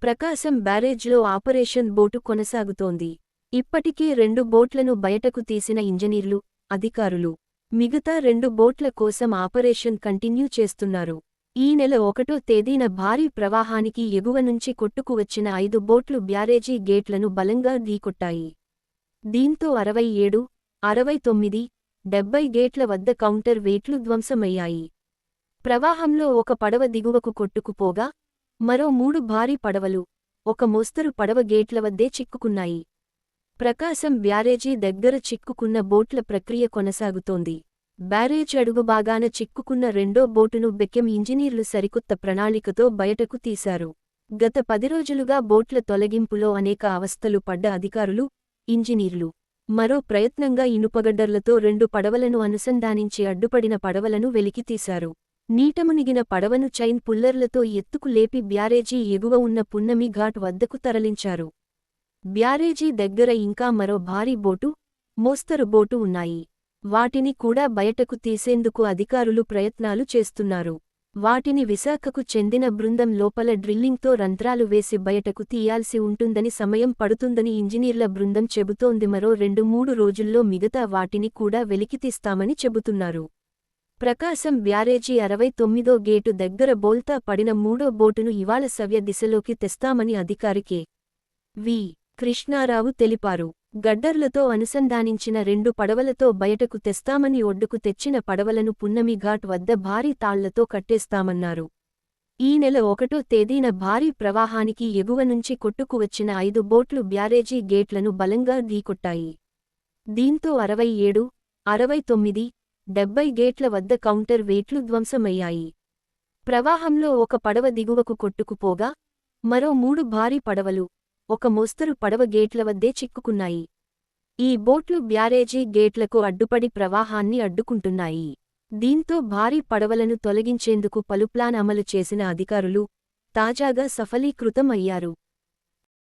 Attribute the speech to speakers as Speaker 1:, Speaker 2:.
Speaker 1: ప్రకాశం బ్యారేజ్లో operation boat కొనసాగుతోంది. ఇప్పటికే 2 బోట్లను బయటకు తీసిన ఇంజనీర్లు, అధికారులు. మిగతా 2 బోట్ల కోసం ఆపరేషన్ కంటిన్యూ చేస్తున్నారు. ఈ నెల 1వ తేదీన భారీ ప్రవాహానికి ఎగువ నుంచి కొట్టుకు వచ్చిన 5 బోట్లు బ్యారేజీ గేట్లను బలంగా ఢీకొట్టాయి. దీంతో 67, 69, 70 గేట్ల వద్ద కౌంటర్ వెయిట్లు ధ్వంసమయ్యాయి. ప్రవాహంలో ఒక పడవ దిగువకు కొట్టుకుపోగా, మరో 3 భారీ పడవలు, ఒక మోస్తరు పడవ గేట్ల వద్దే చిక్కుకున్నాయి. ప్రకాశం బ్యారేజీ దగ్గర చిక్కుకున్న బోట్ల ప్రక్రియ కొనసాగుతోంది. బ్యారేజ్ అడుగుభాగాన చిక్కుకున్న రెండో బోటును బెకెం ఇంజనీర్లు సరికొత్త ప్రణాళికతో బయటకు తీశారు. గత 10 రోజులుగా బోట్ల తొలగింపులో అనేక అవస్థలు పడ్డ అధికారులు, ఇంజనీర్లు మరో ప్రయత్నంగా ఇనుపగడ్డర్లతో 2 పడవలను అనుసంధానించి అడ్డుపడిన పడవలను వెలికితీశారు. నీటమునిగిన పడవను చైన్ పుల్లర్లతో ఎత్తుకు లేపి బ్యారేజీ ఎగువ ఉన్న పున్నమి ఘాట్ వద్దకు తరలించారు. బ్యారేజీ దగ్గర ఇంకా మరో భారీ బోటు, మోస్తరు బోటు ఉన్నాయి. వాటిని కూడా బయటకు తీసేందుకు అధికారులు ప్రయత్నాలు చేస్తున్నారు. వాటిని విశాఖకు చెందిన బృందం లోపల డ్రిల్లింగ్తో రంధ్రాలు వేసి బయటకు తీయాల్సి ఉంటుందని, సమయం పడుతుందని ఇంజనీర్ల బృందం చెబుతోంది. మరో 2-3 రోజుల్లో మిగతా వాటిని కూడా వెలికితీస్తామని చెబుతున్నారు. ప్రకాశం బ్యారేజీ 69వ గేటు దగ్గర బోల్తా పడిన 3వ బోటును ఇవాళ సవ్య దిశలోకి తెస్తామని అధికారి కె. వి. కృష్ణారావు తెలిపారు. గడ్డర్లతో అనుసంధానించిన 2 పడవలతో బయటకు తెస్తామని, ఒడ్డుకు తెచ్చిన పడవలను పున్నమి ఘాట్ వద్ద భారీ తాళ్లతో కట్టేస్తామన్నారు. ఈ నెల 1వ తేదీన భారీ ప్రవాహానికి ఎగువ నుంచి కొట్టుకువచ్చిన 5 బోట్లు బ్యారేజీ గేట్లను బలంగా ఢీకొట్టాయి. దీంతో 67, 69, 70 గేట్ల వద్ద కౌంటర్ వెయిట్లు ధ్వంసమయ్యాయి. ప్రవాహంలో ఒక పడవ దిగువకు కొట్టుకుపోగా, మరో 3 భారీ పడవలు, ఒక మోస్తరు పడవ గేట్ల వద్దే చిక్కుకున్నాయి. ఈ బోట్లు బ్యారేజీ గేట్లకు అడ్డుపడి ప్రవాహాన్ని అడ్డుకుంటున్నాయి. దీంతో భారీ పడవలను తొలగించేందుకు పలు ప్లాన్ అమలు చేసిన అధికారులు తాజాగా సఫలీకృతం అయ్యారు.